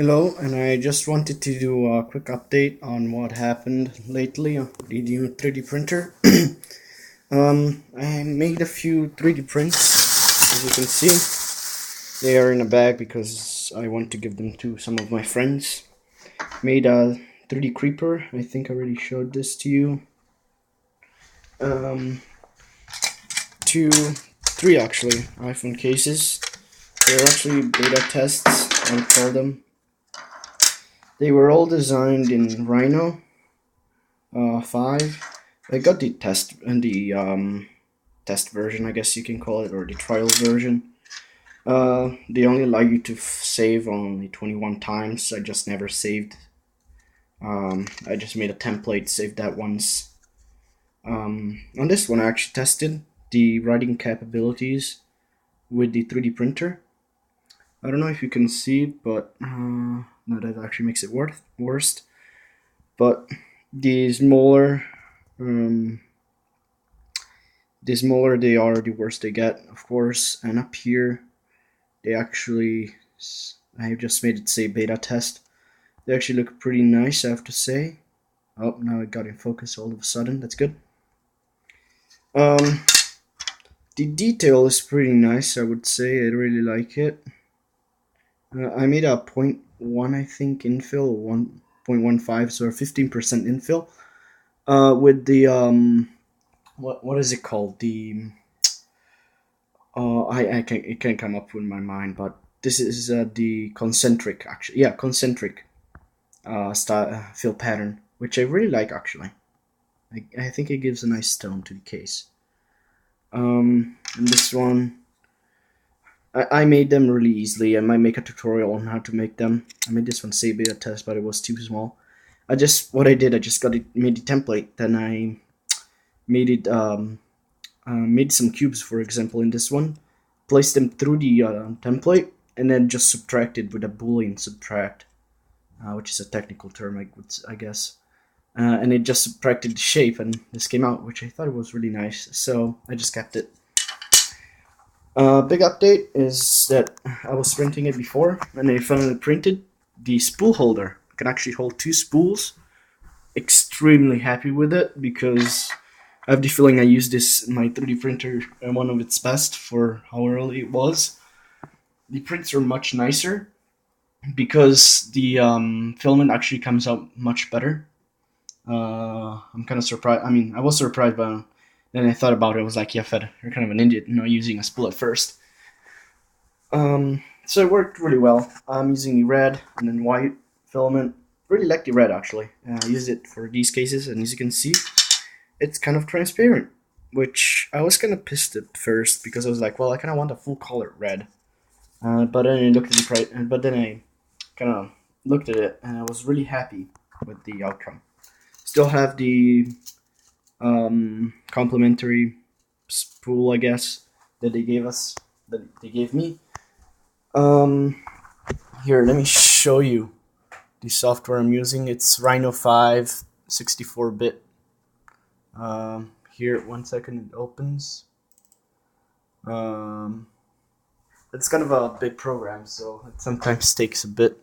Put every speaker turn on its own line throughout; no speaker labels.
Hello, and I just wanted to do a quick update on what happened lately on the new 3D printer. I made a few 3D prints, as you can see. They are in a bag because I want to give them to some of my friends. Made a 3D creeper. I think I already showed this to you. Um, three actually iPhone cases. They're actually beta tests, I would call them. They were all designed in Rhino 5. I got the test and the test version, I guess you can call it, or the trial version. They only allow you to save only 21 times. I just never saved. I just made a template, saved that once. On this one, I actually tested the writing capabilities with the 3D printer. I don't know if you can see, but no, that actually makes it worse. But the smaller, um, the smaller they are, the worse they get, of course. And up here, they actually, I just made it say beta test. They actually look pretty nice, I have to say. Oh, now it got in focus all of a sudden. That's good. Um, the detail is pretty nice, I would say. I really like it. I made a 0.1, I think, infill, 1.15, so 15% infill. With the what is it called? The I can it can't come up with my mind, but this is the concentric actually. Yeah, concentric style fill pattern, which I really like actually. I think it gives a nice tone to the case. And this one, I made them really easily. I might make a tutorial on how to make them. I made this one say beta test, but it was too small. I just got it, made the template, then I made it made some cubes, for example, in this one, placed them through the template, and then just subtracted with a Boolean subtract, which is a technical term, I guess. And it just subtracted the shape, and this came out, which I thought was really nice. So I just kept it. Big update is that I was printing it before, and I finally printed the spool holder. It can actually hold two spools. Extremely happy with it because I have the feeling I used my 3D printer at one of its best for how early it was. The prints are much nicer because the filament actually comes out much better. I'm kind of surprised. I mean, I was surprised, but then I thought about it. I was like, yeah, Fed, you're kind of an idiot, using a spool at first. So it worked really well. I'm using the red and then white filament. Really like the red actually. I use it for these cases, and as you can see, it's kind of transparent, which I was kind of pissed at first because I was like, well, I kind of want a full color red. But then I looked at the price, but then I kind of looked at it, and I was really happy with the outcome. Still have the complimentary spool, I guess, that they gave us, that they gave me. Here, let me show you the software I'm using. It's Rhino 5 64-bit. Here, 1 second, it opens. It's kind of a big program, so it sometimes takes a bit.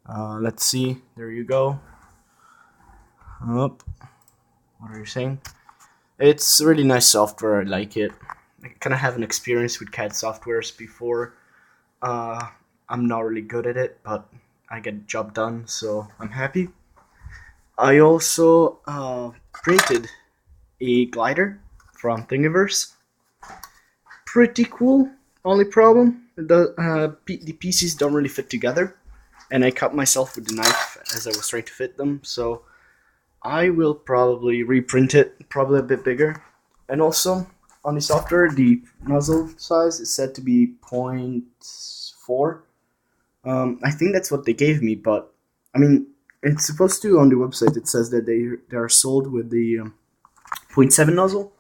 Let's see. There you go. Up. What are you saying? It's really nice software. I like it. I kind of have an experience with CAD softwares before. I'm not really good at it, but I get the job done, so I'm happy. I also printed a glider from Thingiverse. Pretty cool. Only problem, the pieces don't really fit together, and I cut myself with the knife as I was trying to fit them, so I will probably reprint it, probably a bit bigger. And also, on the software, the nozzle size is said to be 0.4. I think that's what they gave me, but I mean, it's supposed to, on the website, it says that they are sold with the 0.7 nozzle,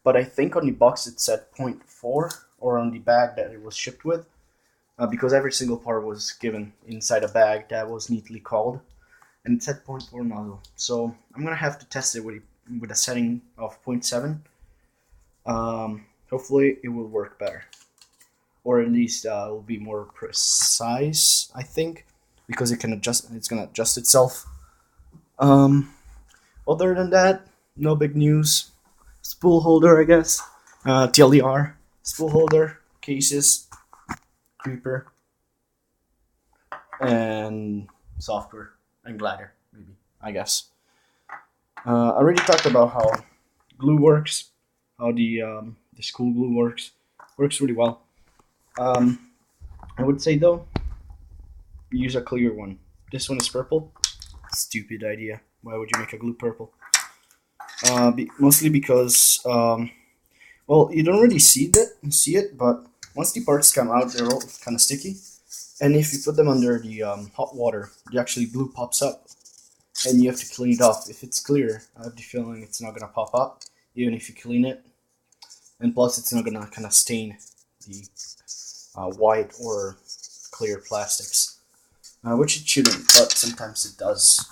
but I think on the box it said 0.4, or on the bag that it was shipped with, because every single part was given inside a bag that was neatly called, and it said 0.4 nozzle. So I'm gonna have to test it with a setting of 0.7. Hopefully it will work better. or at least it will be more precise, I think, because it can adjust. It's gonna adjust itself. Um, Other than that, no big news. Spool holder, I guess. TLDR, spool holder, cases, creeper, and software and glider, maybe, I guess. I already talked about how glue works, how the school glue works really well. Um, I would say though, use a clear one. This one is purple. Stupid idea. Why would you make a glue purple? Mostly because well, you don't really see it, but once the parts come out, they're all kind of sticky. And if you put them under the hot water, the actually glue pops up, and you have to clean it off. If it's clear, I have the feeling it's not gonna pop up, even if you clean it. And plus, it's not gonna kind of stain the white or clear plastics, which it shouldn't, but sometimes it does.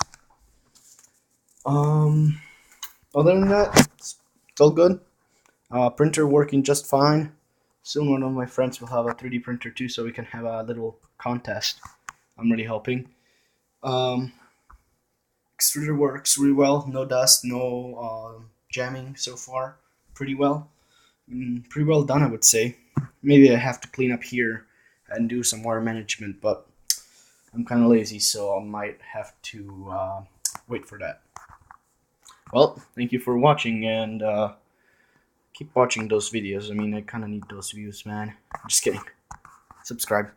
Um, Other than that, it's all good. Printer working just fine. Soon one of my friends will have a 3D printer too, so we can have a little contest. I'm really hoping. Um, Extruder works really well. No dust, no jamming so far. Pretty well. Pretty well done, I would say. Maybe I have to clean up here and do some more management, but I'm kind of lazy, so I might have to wait for that. Well, thank you for watching, and keep watching those videos. I mean, I kind of need those views, man. Just kidding. Subscribe.